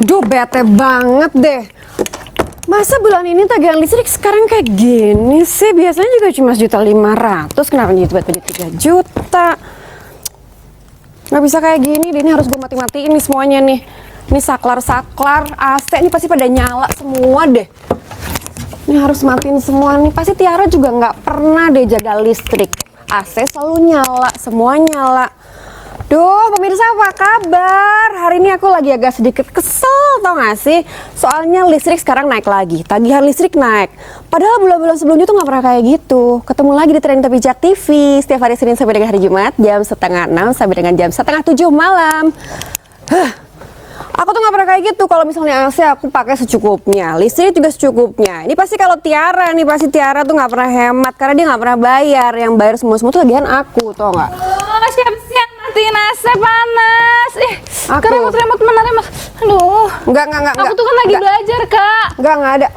Duh, bete banget deh. Masa bulan ini tagihan listrik sekarang kayak gini sih? Biasanya juga cuma 1.500.000. Kenapa jadi tiba-tiba 3 juta? Nggak bisa kayak gini deh, ini harus gue mati-matiin nih semuanya nih. Ini saklar-saklar, AC ini pasti pada nyala semua deh. Ini harus matiin semua nih. Pasti Tiara juga nggak pernah deh jaga listrik. AC selalu nyala, semua nyala. Duh, pemirsa apa kabar? Hari ini aku lagi agak sedikit kesel, tau gak sih? Soalnya listrik sekarang naik lagi, tagihan listrik naik. Padahal bulan-bulan sebelumnya tuh gak pernah kayak gitu. Ketemu lagi di Trending Topik Jak TV, setiap hari Senin sampai dengan hari Jumat, jam 5:30 sampai dengan jam 6:30 malam. Aku tuh gak pernah kayak gitu. Kalau misalnya AC aku pakai secukupnya, listrik juga secukupnya. Ini pasti kalau Tiara nih, pasti Tiara tuh gak pernah hemat karena dia gak pernah bayar. Yang bayar semua-semua tuh tagihan aku, tau gak? Oh, siap-siap matiin AC panas. Aku. Remote mana remote? Aduh. Enggak. Aku tuh kan lagi belajar, Kak. Enggak ada.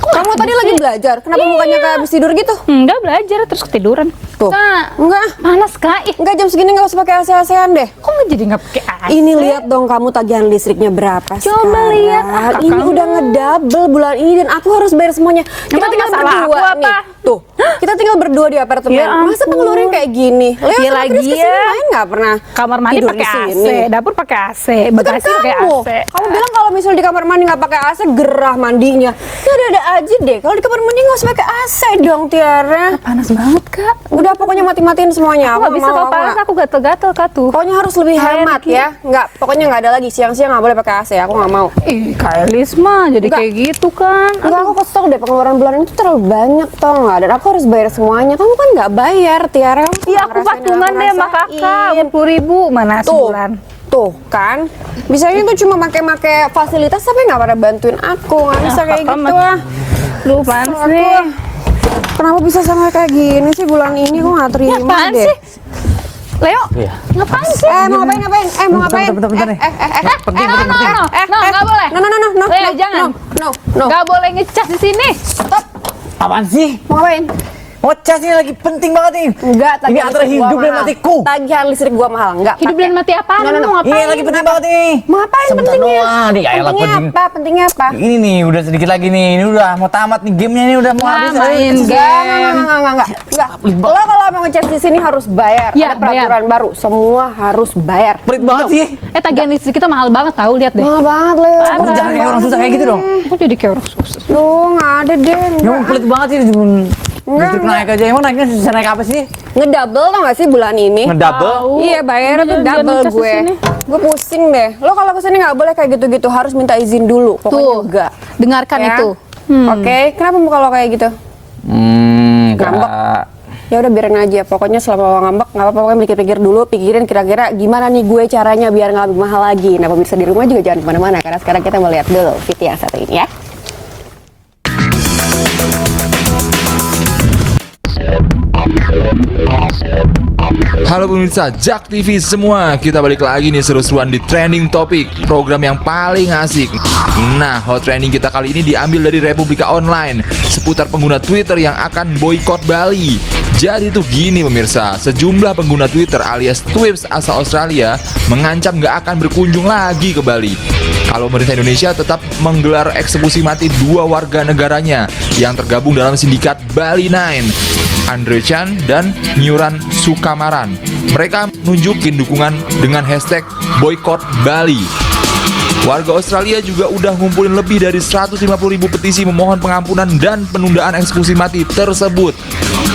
Kamu tadi lagi belajar, kenapa mukanya kayak habis tidur gitu? Enggak, belajar terus ketiduran. Tuh. Kak, Enggak. panas, Kak. Enggak, jam segini nggak usah pakai AC-an deh. Kok nggak jadi nggak pakai AC? Ini lihat dong kamu tagihan listriknya berapa Coba sekarang. lihat. Ini udah ngedouble bulan ini dan aku harus bayar semuanya. Kita Emang tinggal masalah berdua aku nih. apa? Tuh. Kita tinggal berdua di apartemen. Ya Masa ampun. pengeluaran kayak gini? Leo Ya sama lagi Chris kesini ya. main nggak pernah Kamar mandi tidur pakai di AC, sini? dapur pakai AC, Itu kan bagasi pakai kamu. AC. Kamu bilang kalau misalnya di kamar mandi nggak pakai AC gerah mandinya. Ya ada aja deh. Kalau di kamar mandi nggak usah pakai AC dong, Tiara. Panas banget, Kak. Udah pokoknya mati-matiin semuanya. Aku nggak bisa kalau panas, aku gatel-gatel, Kak tuh. Pokoknya harus lebih Kayak hemat gini. ya. Nggak, pokoknya nggak ada lagi siang-siang nggak boleh pakai AC. Aku nggak mau. Ih, Kak Elis mah jadi Enggak. kayak gitu kan. Enggak, aku kesel deh pengeluaran bulan ini tuh terlalu banyak tau nggak? Dan aku harus bayar semuanya. Kamu kan nggak bayar, Tiara. Kamu Iya, nggak aku ngerasain yang patungan aku deh sama Kakak, rasain. 40.000 mana Tuh, sebulan. tuh kan. Bisanya tuh cuma pakai fasilitas tapi nggak pada bantuin aku. Nggak bisa kayak Kakak gitu mah- ah. Lu panas Kesel aku nih. ah. Kenapa bisa sampai kayak gini sih bulan ini? Aku nggak terima Apaan deh. sih? Leo, Iya. ngapain sih? Mau ngapain? Mau ngapain? Bentar nih. Penting. Nggak boleh. No, Leo, jangan. No. Nggak boleh ngecas di sini. Stop. Apaan sih? Mau ngapain? Ngocas ini lagi penting banget nih. Enggak, Ini antara listrik gua hidup dan mahal. matiku. Tagihan listrik gua mahal, enggak. Hidup pakai. dan mati apaan? No. Lu mau ngapain? Ini lagi penting banget nih. Mau ngapain Sebentar pentingnya? doang. Nih, ayolah, Pentingnya penting. apa? Pentingnya apa? Ini nih udah sedikit lagi nih. Ini udah mau tamat nih gamenya ini udah mau Wah, habis. main Ayo, game. Enggak. Lo kalau mau ngecas di sini harus bayar. Iya, Ada peraturan baru. Semua harus bayar. Pelit banget sih. Tagihan listrik kita mahal banget tahu, lihat deh. Mahal banget, Leo. Kamu jangan kayak orang susah kayak gitu dong. Aku jadi kayak orang susah. Duh, nggak ada deh. Yang pelit banget sih. Listrik naik aja. Emang naiknya bisa naik apa sih? Ngedouble tau gak sih bulan ini? Ngedouble? Iya, bayarnya tuh Jangan double ngecas di gue. sini. Gue pusing deh. Lo kalau kesini nggak boleh kayak gitu-gitu. Harus minta izin dulu. Pokoknya Tuh, enggak. dengarkan Ya? itu. Oke, kenapa kalau kayak gitu? Enggak. Ya udah biarin aja. Pokoknya selama lo ngambek nggak apa-apa. Pokoknya pikir-pikir dulu. Pikirin kira-kira gimana nih gue caranya biar nggak lebih mahal lagi. Nah pemirsa di rumah juga jangan kemana-mana. Karena sekarang kita mau lihat dulu video yang satu ini ya. Halo pemirsa Jak TV semua, kita balik lagi nih seru-seruan di Trending Topik, program yang paling asik. Nah, hot trending kita kali ini diambil dari Republika Online seputar pengguna Twitter yang akan boykot Bali. Jadi tuh gini pemirsa, sejumlah pengguna Twitter alias Twips asal Australia mengancam gak akan berkunjung lagi ke Bali kalau pemerintah Indonesia tetap menggelar eksekusi mati 2 warga negaranya yang tergabung dalam sindikat Bali 9, Andre Chan dan Nyuran Sukamaran. Mereka nunjukin dukungan dengan hashtag boykot Bali. Warga Australia juga udah ngumpulin lebih dari 150.000 petisi memohon pengampunan dan penundaan eksekusi mati tersebut.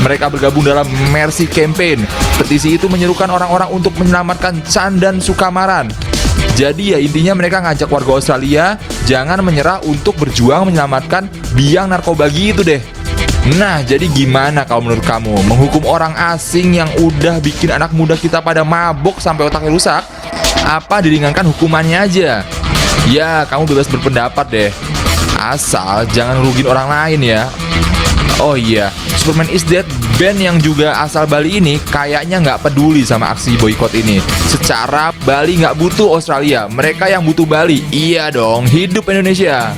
Mereka bergabung dalam Mercy Campaign. Petisi itu menyerukan orang-orang untuk menyelamatkan Chan dan Sukamaran. Jadi ya intinya mereka ngajak warga Australia jangan menyerah untuk berjuang menyelamatkan biang narkoba gitu deh. Nah, jadi gimana kalau menurut kamu menghukum orang asing yang udah bikin anak muda kita pada mabok sampai otaknya rusak? Apa diringankan hukumannya aja? Ya, kamu bebas berpendapat deh. Asal jangan rugiin orang lain ya. Oh iya, Superman is Dead band yang juga asal Bali ini kayaknya nggak peduli sama aksi boykot ini. Secara Bali nggak butuh Australia, mereka yang butuh Bali. Iya dong, hidup Indonesia.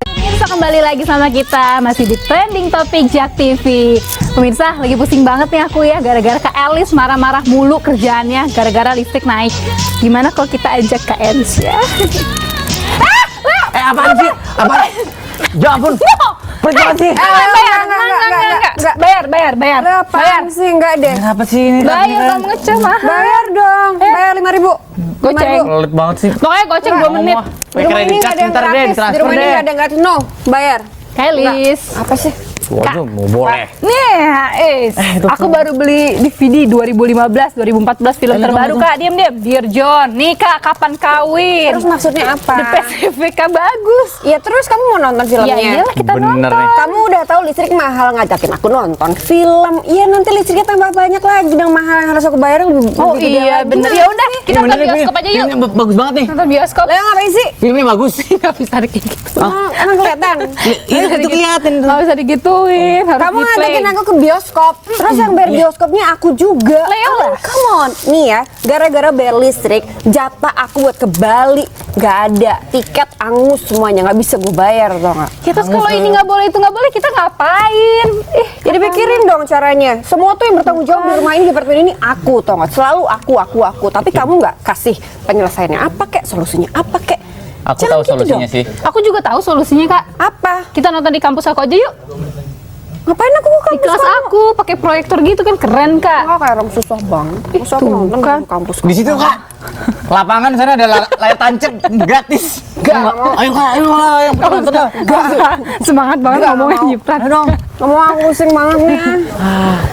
Bisa kembali lagi sama kita masih di Trending Topik Jak TV. Pemirsa, lagi pusing banget nih aku ya, gara-gara Kak Elis marah-marah mulu kerjaannya, gara-gara listrik naik. Gimana kalau kita ajak Kak Elis ya? Apaan sih? Apaan? Ya ampun. Pergi sih. Bayar. Apaan sih? Enggak deh. Kenapa sih ini? Bayar, kamu ngecas mahal. Bayar dong. Bayar 5.000. Goceng. Pelit banget sih. Pokoknya goceng 2 menit. Di rumah ini nggak ada yang gratis. Di rumah ini nggak ada yang gratis. No, bayar. Kak Elis. Apa sih? Waduh, mau boleh. Nih, aku baru beli DVD 2015, 2014 film terbaru Kak. Diam. Dear John. Nih Kak, kapan kawin? Terus maksudnya apa? The Pacific Kak, bagus. Ya terus kamu mau nonton filmnya? Ya iyalah kita Bener nonton. nih. Kamu udah tahu listrik mahal, ngajakin aku nonton film. Iya, nanti listriknya tambah banyak lagi dong, mahal yang harus aku bayar lebih Oh lebih gede iya lagi. bener. Ya udah, kita nonton bioskop aja yuk. Filmnya bagus banget nih. Nonton bioskop. Lah ngapain sih? Filmnya bagus. Nggak bisa gitu. Emang kelihatan? Itu kelihatan tuh. Nggak bisa digituin. Harus Kamu di-play. ngajakin aku ke bioskop, terus yang bayar bioskopnya aku juga. Leo lah. Come on, nih ya, gara-gara bayar listrik, jatah aku buat ke Bali nggak ada, tiket angus semuanya nggak bisa gue bayar, tau nggak? Ya terus kalau ini nggak boleh, itu nggak boleh, kita ngapain? Jadi pikirin dong caranya. Semua tuh yang bertanggung jawab di rumah ini, di apartemen ini aku, tau nggak? Selalu aku. Tapi kamu nggak kasih penyelesaiannya apa kek, solusinya apa kek? Aku Jangan tahu gitu solusinya dong. sih. Aku juga tahu solusinya Kak. Apa? Kita nonton di kampus aku aja yuk. Ngapain aku ke Di kampus kelas kamu? aku pakai proyektor gitu kan keren Kak. Enggak, kayak orang susah banget. Masa aku nonton kan. di kampus Di situ Kak. Lapangan sana ada layar tancap gratis. Ayo Kak, ayo nonton dah. Semangat banget Nggak ngomongnya mau. Nyiprat. Ayo dong. Kamu aku pusing banget nih.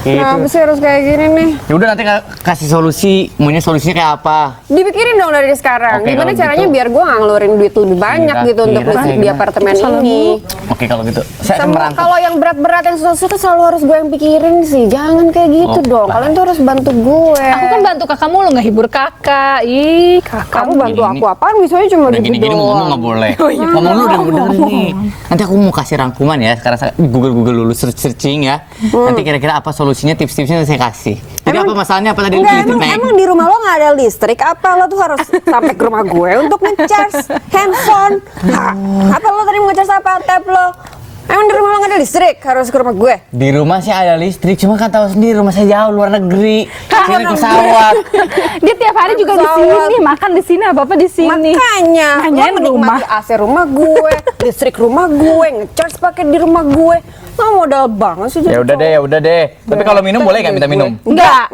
Kenapa sih harus kayak gini nih? Ya udah nanti kasih solusi, maunya solusinya kayak apa? Dipikirin dong dari sekarang. Oke, Gimana kalau caranya gitu. biar gue nggak ngeluarin duit lebih banyak Kira- gitu untuk kira- listrik di kira. apartemen Salah ini. Oke kalau gitu. Saya Semua merangkap. kalau yang berat-berat yang susah itu selalu harus gue yang pikirin sih. Jangan kayak gitu Oh, dong. Kalian tuh harus bantu gue. Aku kan bantu kakak mulu ngehibur kakak. Ih, kakak. Kamu bantu Gini, aku apaan? Misalnya cuma Udah gitu gini-gini ngomong doang. nggak boleh. Ngomong lu udah bener nih. Nanti aku mau kasih rangkuman ya. Sekarang saya Google dulu searching ya. Nanti kira-kira apa solusinya, tips-tipsnya saya kasih. Jadi apa masalahnya apa tadi Enggak, listrik emang, naik? emang di rumah lo nggak ada listrik? Apa lo tuh harus sampai ke rumah gue untuk ngecas handphone? Apa lo tadi mau ngecas apa? Tab lo? Emang di rumah lo nggak ada listrik? Harus ke rumah gue? Di rumah sih ada listrik, cuma kan tahu sendiri rumah saya jauh luar negeri. Sini pesawat. Dia tiap hari juga di sini, makan di sini, apa di sini. Makanya Nanyain lo menikmati AC rumah gue, listrik rumah gue, ngecas pakai di rumah gue. Lo modal banget sih. Ya udah deh. Tapi kalau minum boleh nggak minta minum? Enggak.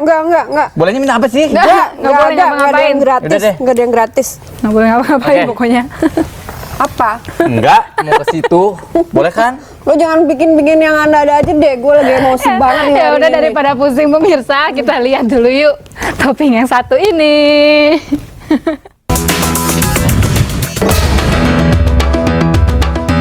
Bolehnya minta apa sih? Nggak boleh ada yang ngapa-ngapain. gratis. Udah deh. Nggak ada yang gratis. Nggak boleh ngapa-ngapain Oke. pokoknya. Apa? Enggak, mau ke situ. Boleh kan? Lo jangan bikin-bikin yang ada-ada aja deh. Gue lagi emosi banget nih. Ya hari udah ini. daripada pusing pemirsa, kita lihat dulu yuk topping yang satu ini.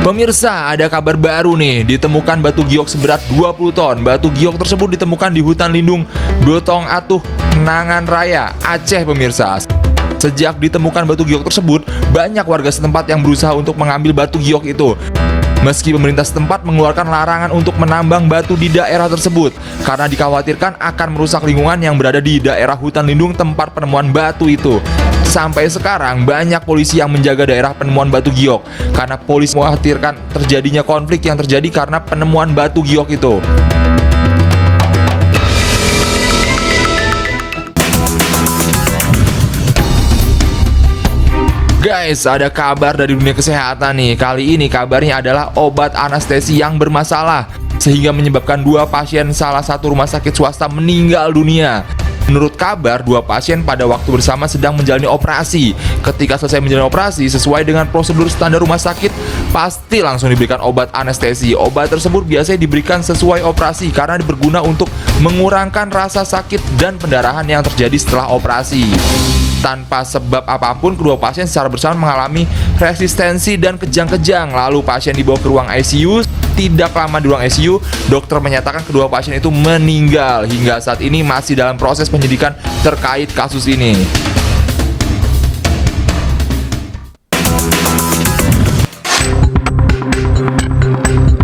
Pemirsa, ada kabar baru nih. Ditemukan batu giok seberat 20 ton. Batu giok tersebut ditemukan di hutan lindung Dotong Atuh, Nangan Raya, Aceh, pemirsa. Sejak ditemukan batu giok tersebut, banyak warga setempat yang berusaha untuk mengambil batu giok itu. Meski pemerintah setempat mengeluarkan larangan untuk menambang batu di daerah tersebut karena dikhawatirkan akan merusak lingkungan yang berada di daerah hutan lindung tempat penemuan batu itu. Sampai sekarang banyak polisi yang menjaga daerah penemuan batu giok karena polisi mengkhawatirkan terjadinya konflik yang terjadi karena penemuan batu giok itu. Guys, ada kabar dari dunia kesehatan nih. Kali ini kabarnya adalah obat anestesi yang bermasalah sehingga menyebabkan 2 pasien salah satu rumah sakit swasta meninggal dunia. Menurut kabar, 2 pasien pada waktu bersama sedang menjalani operasi. Ketika selesai menjalani operasi, sesuai dengan prosedur standar rumah sakit, pasti langsung diberikan obat anestesi. Obat tersebut biasanya diberikan sesuai operasi karena berguna untuk mengurangkan rasa sakit dan pendarahan yang terjadi setelah operasi. Tanpa sebab apapun, kedua pasien secara bersama mengalami resistensi dan kejang-kejang. Lalu pasien dibawa ke ruang ICU. Tidak lama di ruang ICU, dokter menyatakan kedua pasien itu meninggal. Hingga saat ini masih dalam proses penyidikan terkait kasus ini.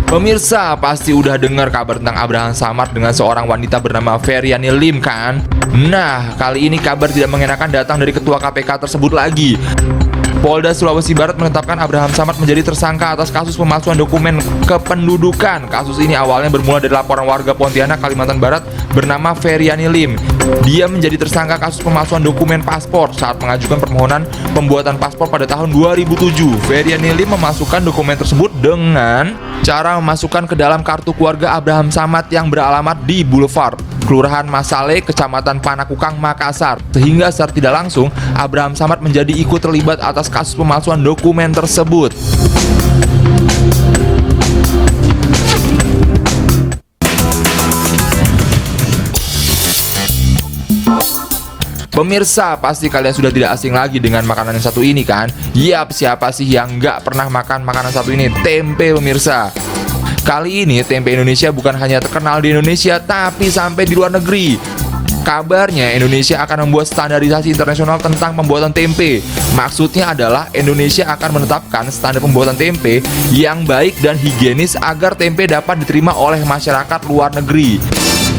Pemirsa pasti udah dengar kabar tentang Abraham Samad dengan seorang wanita bernama Feryani Lim kan? Nah, kali ini kabar tidak mengenakan datang dari ketua KPK tersebut lagi. Polda Sulawesi Barat menetapkan Abraham Samad menjadi tersangka atas kasus pemalsuan dokumen kependudukan. Kasus ini awalnya bermula dari laporan warga Pontianak, Kalimantan Barat bernama Feryani Lim. Dia menjadi tersangka kasus pemalsuan dokumen paspor saat mengajukan permohonan pembuatan paspor pada tahun 2007. Feryani Lim memasukkan dokumen tersebut dengan cara memasukkan ke dalam kartu keluarga Abraham Samad yang beralamat di Boulevard, Kelurahan Masale, Kecamatan Panakukang, Makassar. Sehingga secara tidak langsung Abraham Samad menjadi ikut terlibat atas kasus pemalsuan dokumen tersebut. Pemirsa, pasti kalian sudah tidak asing lagi dengan makanan yang satu ini kan? Yap, siapa sih yang nggak pernah makan makanan satu ini? Tempe, pemirsa. Kali ini tempe Indonesia bukan hanya terkenal di Indonesia, tapi sampai di luar negeri. Kabarnya Indonesia akan membuat standarisasi internasional tentang pembuatan tempe. Maksudnya adalah Indonesia akan menetapkan standar pembuatan tempe yang baik dan higienis agar tempe dapat diterima oleh masyarakat luar negeri.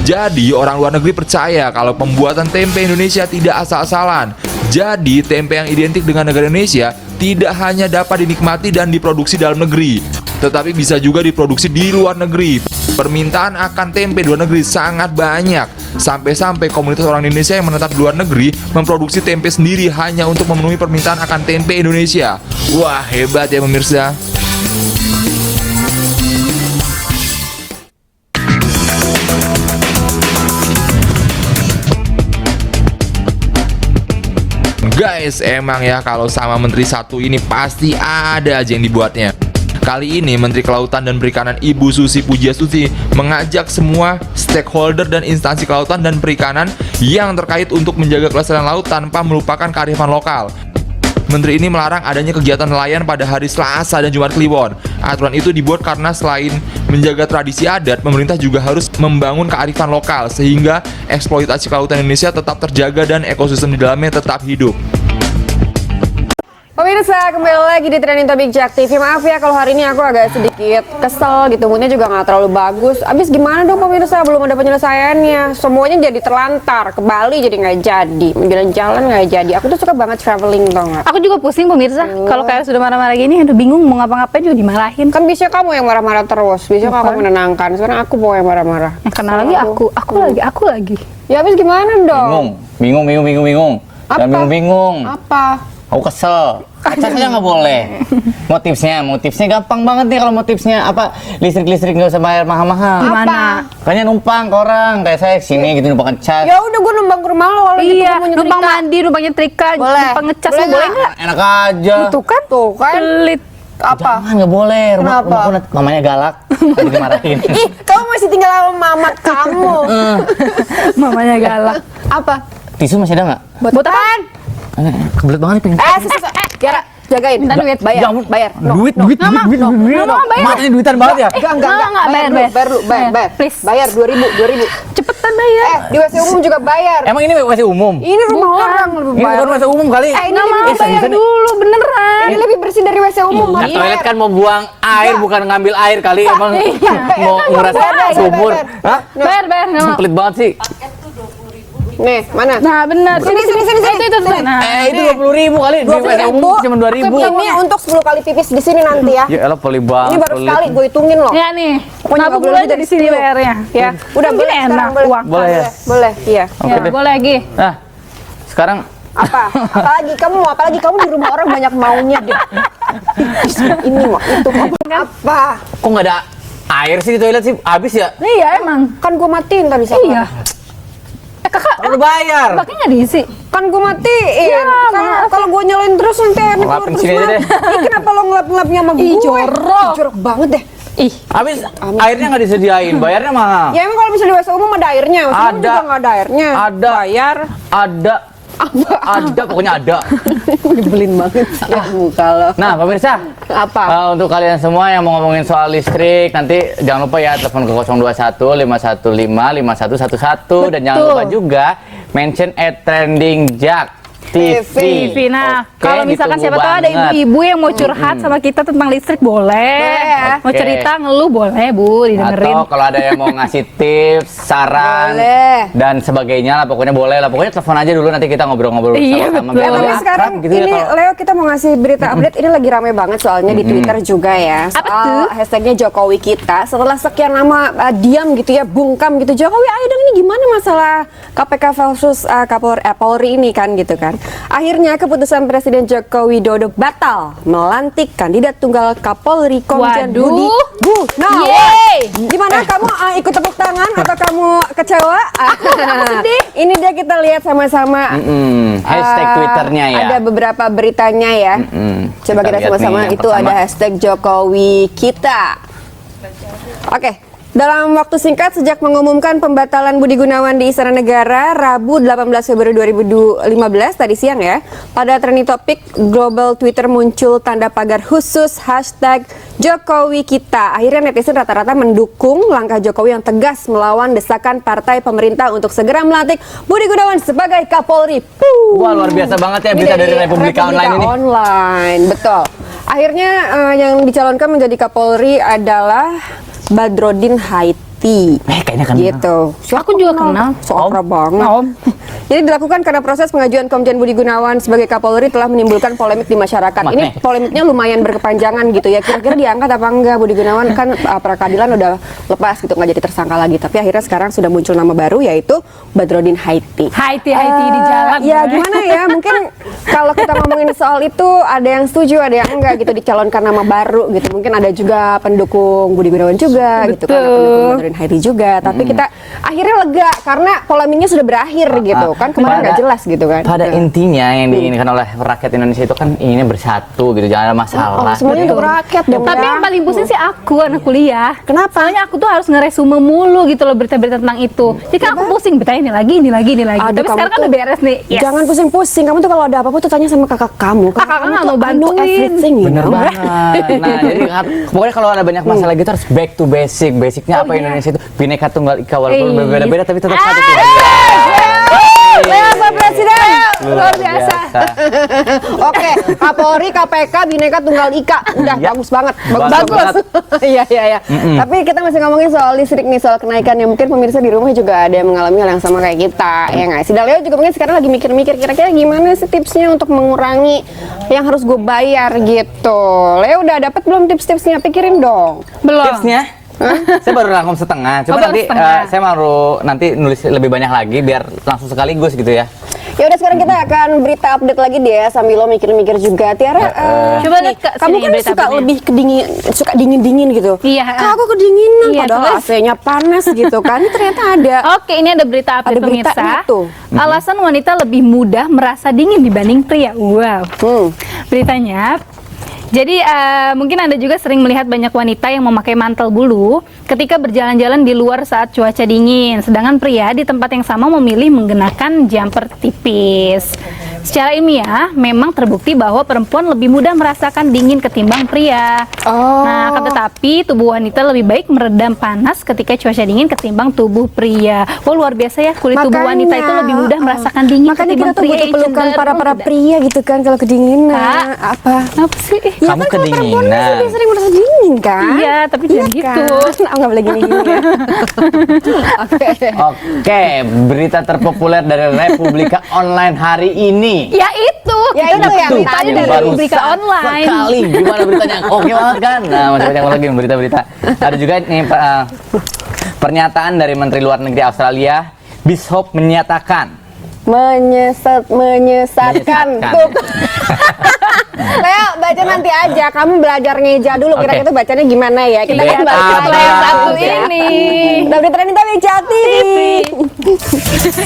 Jadi orang luar negeri percaya kalau pembuatan tempe Indonesia tidak asal-asalan. Jadi tempe yang identik dengan negara Indonesia tidak hanya dapat dinikmati dan diproduksi dalam negeri, tetapi bisa juga diproduksi di luar negeri. Permintaan akan tempe di luar negeri sangat banyak. Sampai-sampai komunitas orang Indonesia yang menetap di luar negeri memproduksi tempe sendiri hanya untuk memenuhi permintaan akan tempe Indonesia. Wah, hebat ya pemirsa. Guys, emang ya kalau sama Menteri satu ini pasti ada aja yang dibuatnya. Kali ini Menteri Kelautan dan Perikanan Ibu Susi Pujiastuti mengajak semua stakeholder dan instansi kelautan dan perikanan yang terkait untuk menjaga kelestarian laut tanpa melupakan kearifan lokal. Menteri ini melarang adanya kegiatan nelayan pada hari Selasa dan Jumat Kliwon. Aturan itu dibuat karena selain menjaga tradisi adat, pemerintah juga harus membangun kearifan lokal sehingga eksploitasi kelautan Indonesia tetap terjaga dan ekosistem di dalamnya tetap hidup. Pemirsa, kembali lagi di Trending Topic Jak TV. Maaf ya kalau hari ini aku agak sedikit kesel gitu, moodnya juga nggak terlalu bagus. Abis gimana dong pemirsa, belum ada penyelesaiannya. Semuanya jadi terlantar, ke Bali jadi nggak jadi, jalan-jalan nggak jadi. Aku tuh suka banget traveling tau nggak? Aku juga pusing pemirsa. Kalau kayak sudah marah-marah gini, aduh bingung mau ngapa-ngapain juga dimarahin. Kan biasanya kamu yang marah-marah terus, biasanya aku menenangkan. Sekarang aku yang marah-marah. Yang kena lagi aku lagi. Ya abis gimana dong? Bingung. Apa? Dan bingung. Apa? Aku kesel. Kaca saja nggak boleh. Motifnya gampang banget nih kalau motifnya apa listrik nggak usah bayar mahal-mahal. Gimana? Kayaknya numpang ke orang kayak saya sini gitu numpang ngecas. Ya udah gue numpang ke rumah lo kalau gitu Iya, mau nyetrika. numpang mandi, numpang nyetrika, Boleh. numpang ngecas, Boleh boleh nggak? nggak? Enak aja. Tuh kan? Pelit. Apa? Jangan, nggak boleh. Kenapa? Rumahku mamanya galak. Tadi dimarahin. Ih, kamu masih tinggal sama mamat kamu. Mamanya galak. Apa? Tisu masih ada nggak? Buat apaan? Kebelet banget nih pengen. Tiara, jagain. Minta duit. Bayar. Duit. Nggak mau bayar. Mat, ini duitan banget ya? Enggak, bayar dulu. Please. Bayar 2.000. Cepetan bayar. Di WC umum juga bayar. Emang ini WC umum? Ini rumah orang lu Ini bayar. bukan WC umum kali. Ini Nggak mau lebih bayar dulu, beneran. Ini lebih bersih dari WC umum. Nah, Mas. toilet kan mau buang air bukan ngambil air kali emang mau nguras Bayar. sumur. Hah? Bayar, nggak mau. Pelit banget sih. Nih, mana? Nah, benar. Sini. Itu. Nah, Itu 20.000 kali. Di WC umum cuma 2.000. Ini untuk 10 kali pipis di sini nanti ya. Ya elah pelit banget. Ini baru sekali gue hitungin loh. ya nih. Pokoknya Nabung nggak boleh dulu lebih aja dari di sini 10. bayarnya. Ya, udah Gini boleh enak, sekarang boleh. uang. Boleh ya? Boleh, iya. Oke Ya, deh. boleh lagi. Nah, sekarang Apa? Apalagi kamu di rumah orang banyak maunya deh. Ini mau itu mau apa? kok nggak ada air sih di toilet sih? Habis ya? Iya, emang. Kan gue matiin tadi Iya. Kakak, Udah bayar. pakai nggak diisi? Kan gue matiin. Ya, Kalau gue nyalain terus nanti airnya keluar Lapin terus. sini aja Mak. deh. Ih, kenapa lo ngelap-ngelapnya sama gue? Ih, jorok. Jorok banget deh. Ih, Habis airnya nggak disediain, bayarnya mahal. Ya emang kalau misalnya di WC umum ada airnya, WC umum Ada. juga nggak ada airnya. Ada. Bayar. Ada, pokoknya ada. Nyebelin banget. Ya muka lo. Nah, pemirsa, Apa? untuk kalian semua yang mau ngomongin soal listrik, nanti jangan lupa ya telepon ke 021 515 5111 dan jangan lupa juga mention @trendingjak TV. Nah, Oke, kalau misalkan ditunggu siapa tahu ada banget. ibu-ibu yang mau curhat sama kita tentang listrik boleh. Mau Oke. cerita ngeluh boleh Bu, didengerin. Atau kalau ada yang mau ngasih tips, saran, Boleh. dan sebagainya lah, pokoknya boleh lah. Pokoknya telepon aja dulu, nanti kita ngobrol-ngobrol Iya, sama-sama. betul. biar Ya, tapi lebih sekarang akrab gitu ya ini kalau- Leo kita mau ngasih berita update. Ini lagi rame banget soalnya di Twitter juga ya. Apa Soal tuh? hashtagnya Jokowi kita. Setelah sekian lama diam gitu ya, bungkam gitu. Jokowi ayo dong, ini gimana masalah KPK versus Polri ini kan gitu kan. Akhirnya keputusan Presiden Joko Widodo batal melantik kandidat tunggal Kapolri Komjen Waduh. Budi Gunawan. Yeay. Gimana kamu ikut tepuk tangan atau kamu kecewa? Ini dia kita lihat sama-sama. Hashtag Twitternya ya. Ada beberapa beritanya ya. Coba Kita kita lihat sama-sama. nih, yang Itu pertama. ada hashtag Jokowi kita. Oke. Dalam waktu singkat sejak mengumumkan pembatalan Budi Gunawan di Istana Negara Rabu 18 Februari 2015 tadi siang ya, pada trending topik global Twitter muncul tanda pagar khusus hashtag Jokowi kita. Akhirnya netizen rata-rata mendukung langkah Jokowi yang tegas melawan desakan partai pemerintah untuk segera melantik Budi Gunawan sebagai Kapolri. Wah, luar biasa banget ya Ini berita dari Republika Online ini. Online, betul. Akhirnya yang dicalonkan menjadi Kapolri adalah Badrodin Haiti. Kayaknya kenal. Gitu. Aku juga kenal. Seorang banget. Om. Jadi dilakukan karena proses pengajuan Komjen Budi Gunawan sebagai Kapolri telah menimbulkan polemik di masyarakat. Ini Makanya. polemiknya lumayan berkepanjangan gitu ya. Kira-kira diangkat apa enggak Budi Gunawan, kan peradilan udah lepas gitu, nggak jadi tersangka lagi. Tapi akhirnya sekarang sudah muncul nama baru yaitu Badrodin Haiti. Haiti di jalan. Ya gimana ya, mungkin kalau kita ngomongin soal itu ada yang setuju, ada yang enggak gitu, dicalonkan nama baru gitu. Mungkin ada juga pendukung Budi Gunawan juga gitu kan, ada pendukung Badrodin Haiti juga. Tapi kita akhirnya lega karena polemiknya sudah berakhir gitu kan, kemarin nggak jelas gitu kan. Pada intinya yang diinginkan oleh rakyat Indonesia itu kan inginnya bersatu gitu, jangan ada masalah. Semuanya untuk rakyat dong. Tapi ya. yang paling pusing sih aku anak kuliah. Kenapa? Soalnya aku tuh harus ngeresume mulu gitu loh berita-berita tentang itu. Jadi kan aku pusing berita ini lagi. Aduh, Tapi kamu sekarang kan tuh udah beres nih. Yes. Jangan pusing-pusing. Kamu tuh kalau ada apa-apa tuh tanya sama kakak kamu. Kakak kamu tuh mau undo bantuin. everything, you Bener know. banget. Nah, jadi pokoknya kalau ada banyak masalah gitu harus back to basic. Basicnya apa Indonesia itu Bhinneka Tunggal Ika, walaupun berbeda-beda tapi tetap satu tuh. Leo Pak Presiden. Luar biasa. Oke, Kapolri, KPK, Bhinneka Tunggal Ika. Udah Iya. bagus banget. Bagus. Iya, iya, iya. Tapi kita masih ngomongin soal listrik nih, soal kenaikan yang mungkin pemirsa di rumah juga ada yang mengalami hal yang sama kayak kita. Ya nggak sih? Dan Leo juga mungkin sekarang lagi mikir-mikir kira-kira gimana sih tipsnya untuk mengurangi yang harus gue bayar gitu. Leo udah dapet belum tips-tipsnya? Pikirin dong. Belum. Tipsnya? Saya baru rangkum setengah. Coba baru nanti setengah. saya mau nanti nulis lebih banyak lagi biar langsung sekaligus gitu ya. Ya udah, sekarang kita akan berita update lagi deh ya, sambil lo mikir-mikir juga. Tiara, Coba nih, lihat ke kamu sini kan berita suka update-nya. lebih kedingin, suka dingin-dingin gitu. Iya, Kak, aku kedinginan, Iya, padahal terus? AC-nya panas gitu kan. Ini ternyata ada. Oke, ini ada berita update Ada berita pemirsa. itu. Alasan wanita lebih mudah merasa dingin dibanding pria. Wow. Beritanya, jadi mungkin Anda juga sering melihat banyak wanita yang memakai mantel bulu ketika berjalan-jalan di luar saat cuaca dingin. Sedangkan pria di tempat yang sama memilih menggunakan jumper tipis. Secara ilmiah, memang terbukti bahwa perempuan lebih mudah merasakan dingin ketimbang pria. Oh. Nah, akan tetapi tubuh wanita lebih baik meredam panas ketika cuaca dingin ketimbang tubuh pria. Wah, luar biasa ya, kulit tubuh wanita itu lebih mudah merasakan dingin makanya ketimbang kita tuh pria. butuh pelukan Cenderung para tidak. pria gitu kan kalau kedinginan. Kak. Apa? Apa sih? Ya Kamu kan kalau perempuan kedinginan. masih dia sering merasa dingin kan? Iya, tapi jangan gitu. Kan? Oh, nggak boleh gini-gini ya. Oke. Oke, berita terpopuler dari Republika Online hari ini. Ya itu, Ya, kita itu dapat yang berita tadi dari baru Republika Online. Sekali, gimana beritanya? Oke banget kan? Nah, masih banyak lagi berita-berita. Ada juga nih pernyataan dari Menteri Luar Negeri Australia, Bishop menyatakan Menyesatkan Menyesatkan. tuh. Leo, baca nanti aja. Kamu belajar ngeja dulu. Oke. Kira-kira bacanya gimana ya? Kita Iya, kan balik apa ke yang satu ini? ini. Udah berita trending tapi Jati.